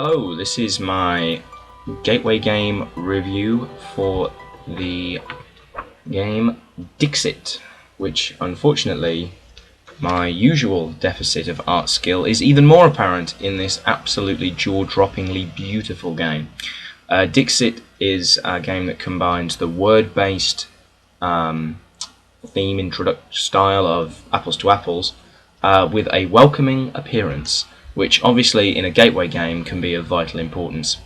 Hello, this is my gateway game review for the game Dixit, which unfortunately my usual deficit of art skill is even more apparent in this absolutely jaw-droppingly beautiful game. Dixit is a game that combines the word-based theme introduction style of apples to apples with a welcoming appearance, which obviously in a gateway game can be of vital importance.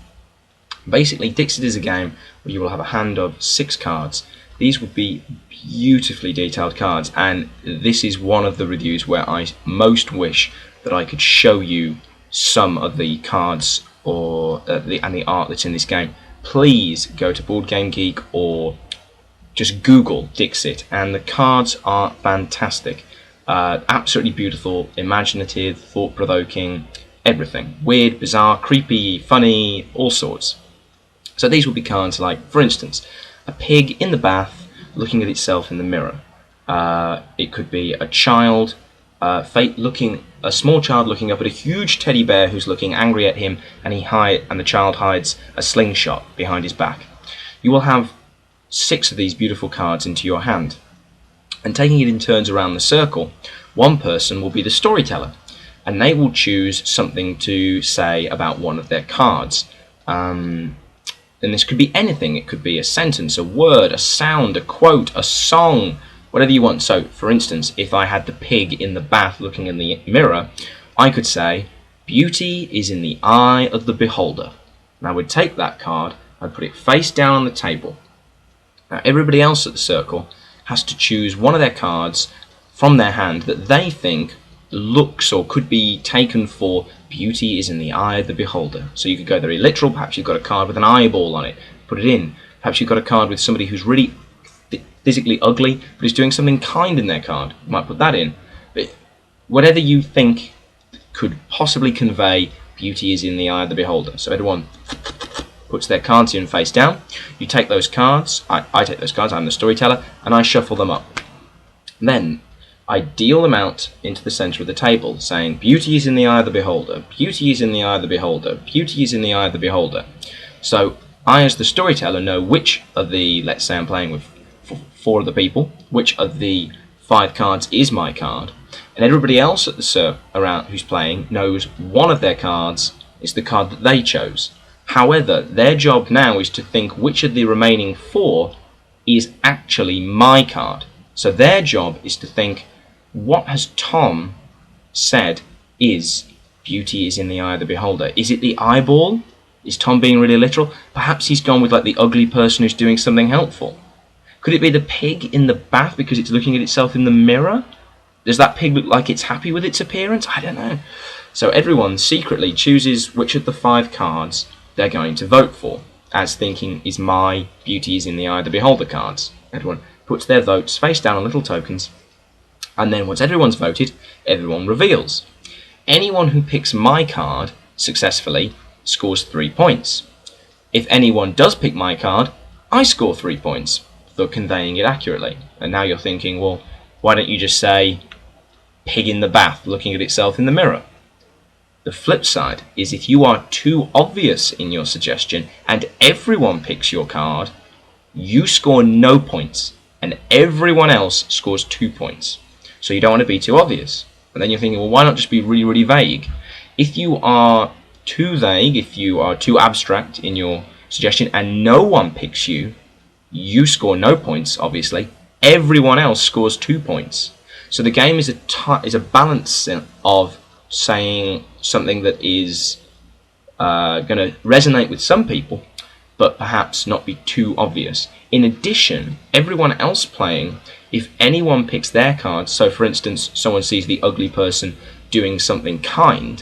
Basically, Dixit is a game where you will have a hand of 6 cards. These would be beautifully detailed cards, and this is one of the reviews where I most wish that I could show you some of the cards or the art that's in this game. Please go to Board Game Geek or just Google Dixit, and the cards are fantastic. Absolutely beautiful, imaginative, thought-provoking, everything. Weird, bizarre, creepy, funny, all sorts. So these would be cards like, for instance, a pig in the bath looking at itself in the mirror. It could be a child, a small child looking up at a huge teddy bear who's looking angry at him, and the child hides a slingshot behind his back. You will have 6 of these beautiful cards into your hand. And taking it in turns around the circle, one person will be the storyteller, and they will choose something to say about one of their cards. And this could be anything. It could be a sentence, a word, a sound, a quote, a song, whatever you want. So, for instance, if I had the pig in the bath looking in the mirror, I could say, "Beauty is in the eye of the beholder." And I would take that card, I'd put it face down on the table. Now, everybody else at the circle has to choose one of their cards from their hand that they think looks or could be taken for beauty is in the eye of the beholder. So you could go very literal. Perhaps you've got a card with an eyeball on it, put it in. Perhaps you've got a card with somebody who's really physically ugly but is doing something kind in their card, you might put that in. But whatever you think could possibly convey beauty is in the eye of the beholder. So everyone puts their cards in face down. You take those cards, I take those cards, I'm the storyteller, and I shuffle them up. Then I deal them out into the centre of the table, saying, "Beauty is in the eye of the beholder, beauty is in the eye of the beholder, beauty is in the eye of the beholder." So I, as the storyteller, know which of the, let's say I'm playing with 4 other people, which of the 5 cards is my card, and everybody else at the around who's playing knows one of their cards is the card that they chose. However, their job now is to think which of the remaining 4 is actually my card. So their job is to think, what has Tom said is beauty is in the eye of the beholder? Is it the eyeball? Is Tom being really literal? Perhaps he's gone with like the ugly person who's doing something helpful. Could it be the pig in the bath because it's looking at itself in the mirror? Does that pig look like it's happy with its appearance? I don't know. So everyone secretly chooses which of the 5 cards they're going to vote for, as thinking is my beauty is in the eye of the beholder cards. Everyone puts their votes face down on little tokens, and then once everyone's voted, everyone reveals. Anyone who picks my card successfully scores 3 points. If anyone does pick my card, I score 3 points for conveying it accurately. And now you're thinking, well, why don't you just say pig in the bath looking at itself in the mirror? The flip side is if you are too obvious in your suggestion and everyone picks your card, you score no points and everyone else scores 2 points. So you don't want to be too obvious. And then you're thinking, well, why not just be really, really vague? If you are too vague, if you are too abstract in your suggestion and no one picks you, you score no points, obviously. Everyone else scores 2 points. So the game is a balance of saying something that is going to resonate with some people, but perhaps not be too obvious. In addition, everyone else playing, if anyone picks their card, so for instance, someone sees the ugly person doing something kind,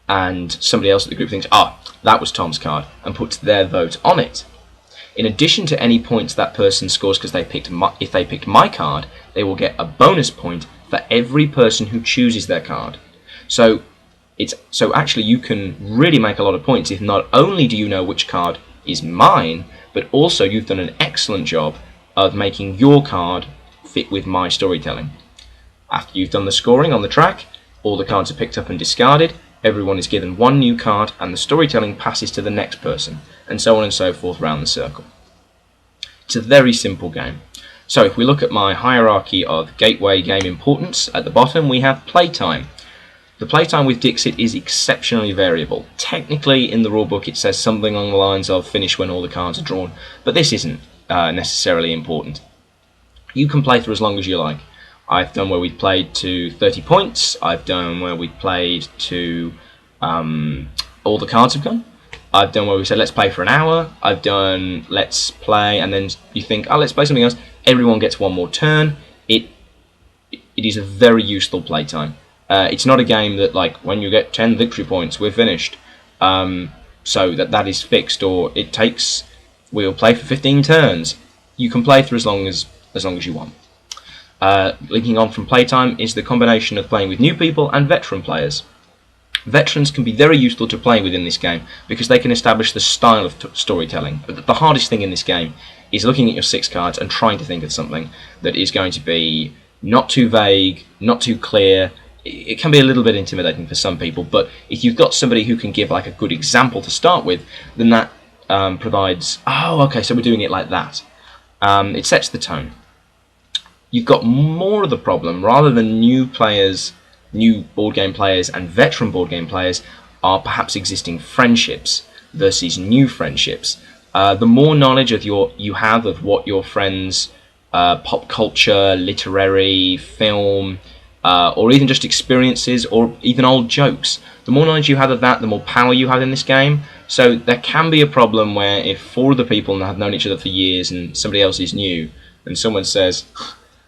and somebody else at the group thinks, that was Tom's card, and puts their vote on it. In addition to any points that person scores because if they picked my card, they will get a bonus point for every person who chooses their card. So actually you can really make a lot of points if not only do you know which card is mine, but also you've done an excellent job of making your card fit with my storytelling. After you've done the scoring on the track, all the cards are picked up and discarded, everyone is given one new card, and the storytelling passes to the next person, and so on and so forth round the circle. It's a very simple game. So if we look at my hierarchy of gateway game importance, at the bottom we have Playtime. The playtime with Dixit is exceptionally variable. Technically, in the rulebook it says something along the lines of finish when all the cards are drawn, but this isn't necessarily important. You can play through as long as you like. I've done where we've played to 30 points, I've done where we've played to all the cards have gone. I've done where we said let's play for an hour, I've done let's play, and then you think, oh, let's play something else. Everyone gets one more turn. It is a very useful playtime. It's not a game that, like, when you get 10 victory points, we're finished. So that is fixed, or it takes, we'll play for 15 turns. You can play through as long as you want. Linking on from playtime is the combination of playing with new people and veteran players. Veterans can be very useful to play within this game because they can establish the style of storytelling. But the hardest thing in this game is looking at your 6 cards and trying to think of something that is going to be not too vague, not too clear. It can be a little bit intimidating for some people, but if you've got somebody who can give like a good example to start with, then that provides, oh, okay, so we're doing it like that. It sets the tone. You've got more of the problem, rather than new players, new board game players and veteran board game players, are perhaps existing friendships versus new friendships. The more knowledge you have of what your friends' pop culture, literary, film, or even just experiences, or even old jokes. The more knowledge you have of that, the more power you have in this game. So there can be a problem where if 4 other people have known each other for years and somebody else is new, and someone says,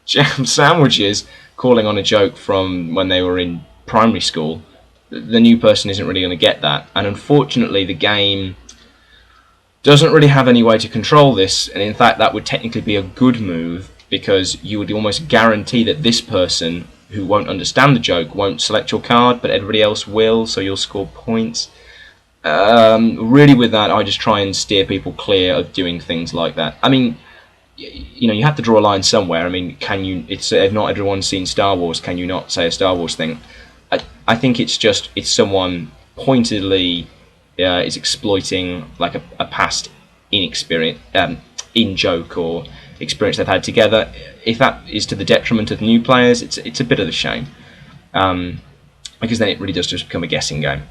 jam sandwiches, calling on a joke from when they were in primary school, the new person isn't really going to get that. And unfortunately, the game doesn't really have any way to control this, and in fact that would technically be a good move, because you would almost guarantee that this person who won't understand the joke won't select your card, but everybody else will, so you'll score points. Really with that, I just try and steer people clear of doing things like that. I mean, you know, you have to draw a line somewhere. I mean, can you, if not everyone's seen Star Wars, can you not say a Star Wars thing? I think it's someone pointedly is exploiting like a past inexperience, in joke or experience they've had together. If that is to the detriment of new players, it's a bit of a shame, because then it really does just become a guessing game.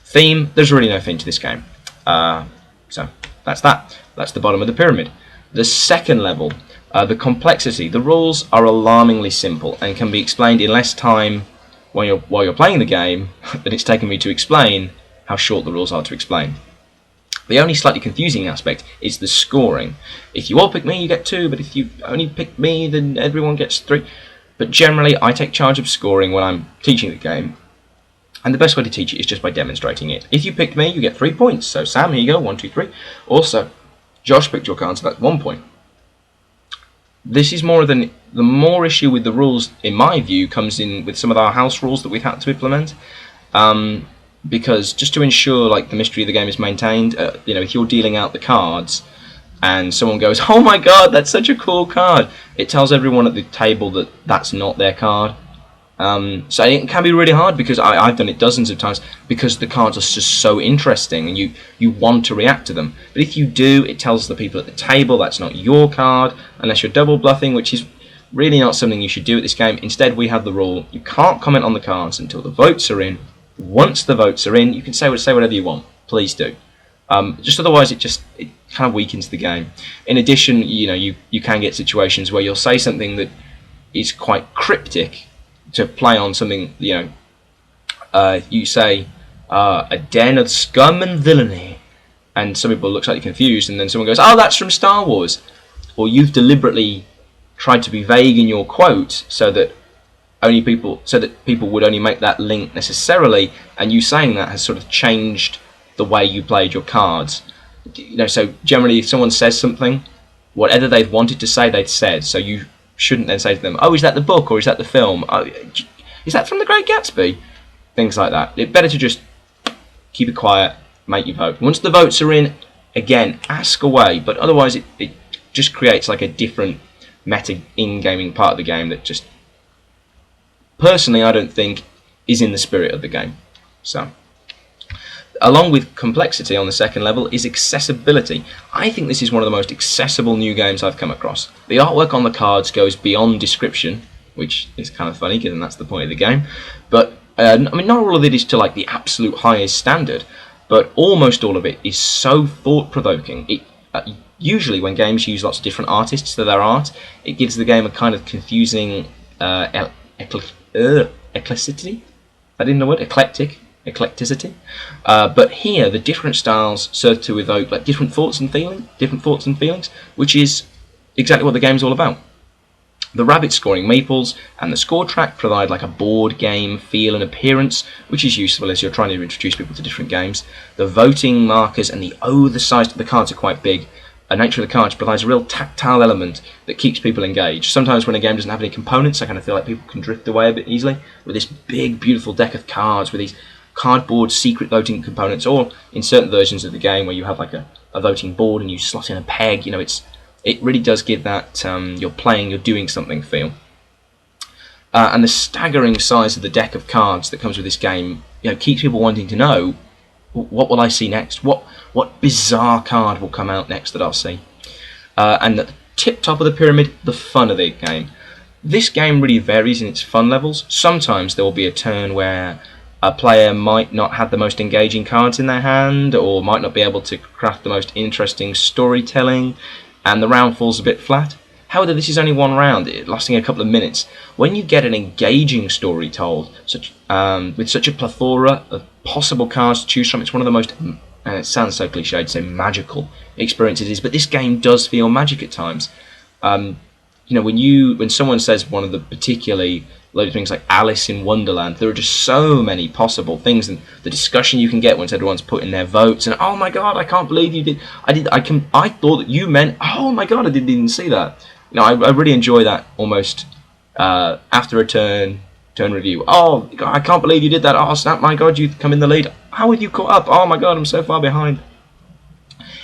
Theme, there's really no theme to this game, so that's the bottom of the pyramid. The second level, the complexity. The rules are alarmingly simple and can be explained in less time while you're playing the game than it's taken me to explain how short the rules are to explain. The only slightly confusing aspect is the scoring. If you all pick me, you get 2, but if you only pick me, then everyone gets 3. But generally, I take charge of scoring when I'm teaching the game, and the best way to teach it is just by demonstrating it. If you picked me, you get 3 points. So Sam, here you go, 1, 2, 3. Also, Josh picked your card, so that's 1 point. This is more than the more issue with the rules, in my view, comes in with some of our house rules that we've had to implement. Because just to ensure like the mystery of the game is maintained, you know, if you're dealing out the cards and someone goes, "Oh my God, that's such a cool card," it tells everyone at the table that that's not their card. So it can be really hard, because I've done it dozens of times, because the cards are just so interesting and you want to react to them. But if you do, it tells the people at the table that's not your card, unless you're double bluffing, which is really not something you should do at this game. Instead, we have the rule, you can't comment on the cards until the votes are in. Once the votes are in, you can say whatever you want. Please do. Just otherwise, it kind of weakens the game. In addition, you know, you can get situations where you'll say something that is quite cryptic to play on something. You know, you say a den of scum and villainy, and some people look slightly confused, and then someone goes, "Oh, that's from Star Wars," or you've deliberately tried to be vague in your quote so that people would only make that link necessarily, and you saying that has sort of changed the way you played your cards. You know, so generally if someone says something, whatever they've wanted to say, they've said, so you shouldn't then say to them, "Oh, is that the book, or is that the film? Oh, is that from The Great Gatsby?" Things like that. It's better to just keep it quiet, make your vote. Once the votes are in, again, ask away, but otherwise it just creates like a different meta in-gaming part of the game that just, personally, I don't think is in the spirit of the game. So along with complexity on the second level, is accessibility. I think this is one of the most accessible new games I've come across. The artwork on the cards goes beyond description, which is kind of funny given that's the point of the game. But I mean, not all of it is to like the absolute highest standard, but almost all of it is so thought-provoking. Usually when games use lots of different artists for their art, it gives the game a kind of confusing eclecticity. I didn't know what eclecticity. But here, the different styles serve to evoke like different thoughts and feelings, which is exactly what the game's all about. The rabbit scoring meeples and the score track provide like a board game feel and appearance, which is useful as you're trying to introduce people to different games. The voting markers and the size of the cards are quite big. The nature of the cards provides a real tactile element that keeps people engaged. Sometimes when a game doesn't have any components, I kind of feel like people can drift away a bit easily with this big, beautiful deck of cards with these cardboard secret voting components, or in certain versions of the game where you have like a voting board and you slot in a peg. It really does give that you're doing something feel. And the staggering size of the deck of cards that comes with this game, keeps people wanting to know, what will I see next? What bizarre card will come out next that I'll see? And at the top of the pyramid, the fun of the game. This game really varies in its fun levels. Sometimes there will be a turn where a player might not have the most engaging cards in their hand, or might not be able to craft the most interesting storytelling, and the round falls a bit flat. However, this is only one round, lasting a couple of minutes. When you get an engaging story told, with such a plethora of possible cards to choose from, it's one of the most, and it sounds so cliche to say magical experiences it is, but this game does feel magic at times. When someone says one of the particularly loaded things like Alice in Wonderland, there are just so many possible things, and the discussion you can get once everyone's put in their votes, and oh my god, I can't believe you did. I thought that you meant. Oh my god, I didn't even see that. I really enjoy that almost after a turn review. Oh, I can't believe you did that. Oh snap! My god, you've come in the lead. How have you caught up? Oh my god, I'm so far behind.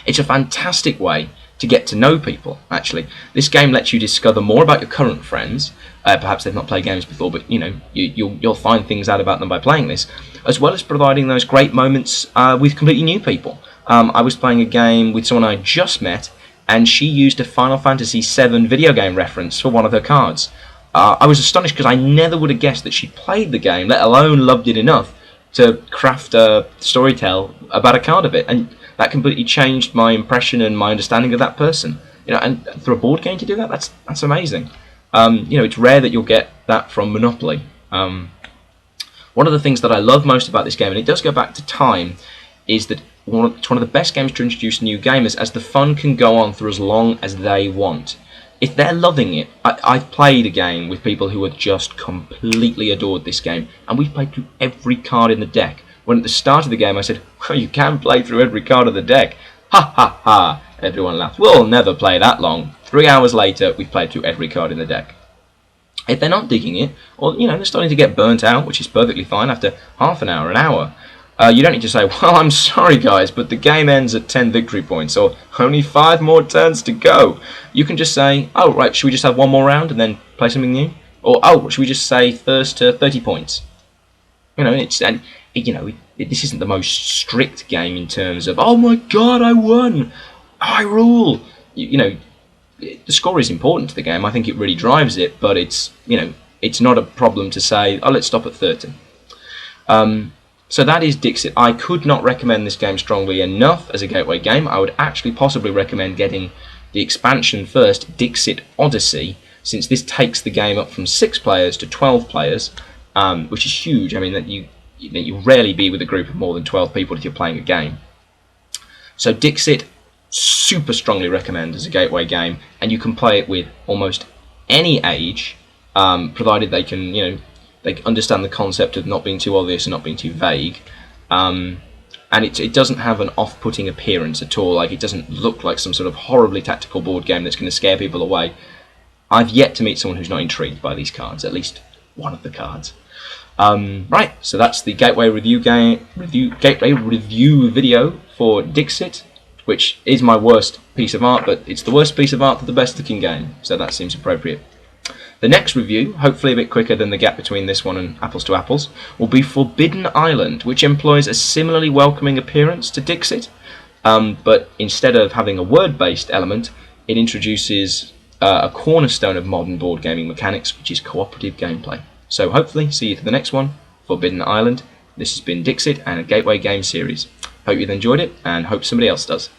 It's a fantastic way to get to know people, actually. This game lets you discover more about your current friends. Perhaps they've not played games before, but you'll find things out about them by playing this, as well as providing those great moments with completely new people. I was playing a game with someone I just met, and she used a Final Fantasy VII video game reference for one of her cards. I was astonished because I never would have guessed that she played the game, let alone loved it enough to craft a storytell about a card of it, and that completely changed my impression and my understanding of that person. And through a board game to do that, that's amazing. It's rare that you'll get that from Monopoly. One of the things that I love most about this game, and it does go back to time, is that it's one of the best games to introduce new gamers, as the fun can go on for as long as they want. If they're loving it, I've played a game with people who have just completely adored this game, and we've played through every card in the deck. When at the start of the game I said, well, you can play through every card of the deck. Ha ha ha! Everyone laughed. We'll never play that long. 3 hours later, we've played through every card in the deck. If they're not digging it, or they're starting to get burnt out, which is perfectly fine after half an hour, you don't need to say, well, I'm sorry guys, but the game ends at 10 victory points, or only 5 more turns to go. You can just say, oh right, should we just have one more round and then play something new? Or, oh, should we just say first to 30 points? This isn't the most strict game in terms of, oh my god, I won, I rule. The score is important to the game. I think it really drives it, but it's not a problem to say, oh, let's stop at 30. So that is Dixit. I could not recommend this game strongly enough as a gateway game. I would actually possibly recommend getting the expansion first, Dixit Odyssey, since this takes the game up from 6 players to 12 players, which is huge. I mean, that you rarely be with a group of more than 12 people if you're playing a game. So Dixit, super strongly recommend as a gateway game, and you can play it with almost any age, provided they can, they understand the concept of not being too obvious and not being too vague. And it doesn't have an off-putting appearance at all. Like, it doesn't look like some sort of horribly tactical board game that's going to scare people away. I've yet to meet someone who's not intrigued by these cards, at least one of the cards. Right, so that's the gateway review video for Dixit, which is my worst piece of art, but it's the worst piece of art for the best looking game, so that seems appropriate. The next review, hopefully a bit quicker than the gap between this one and Apples to Apples, will be Forbidden Island, which employs a similarly welcoming appearance to Dixit, but instead of having a word-based element, it introduces a cornerstone of modern board gaming mechanics, which is cooperative gameplay. So hopefully, see you to the next one, Forbidden Island. This has been Dixit and a Gateway Game series. Hope you've enjoyed it, and hope somebody else does.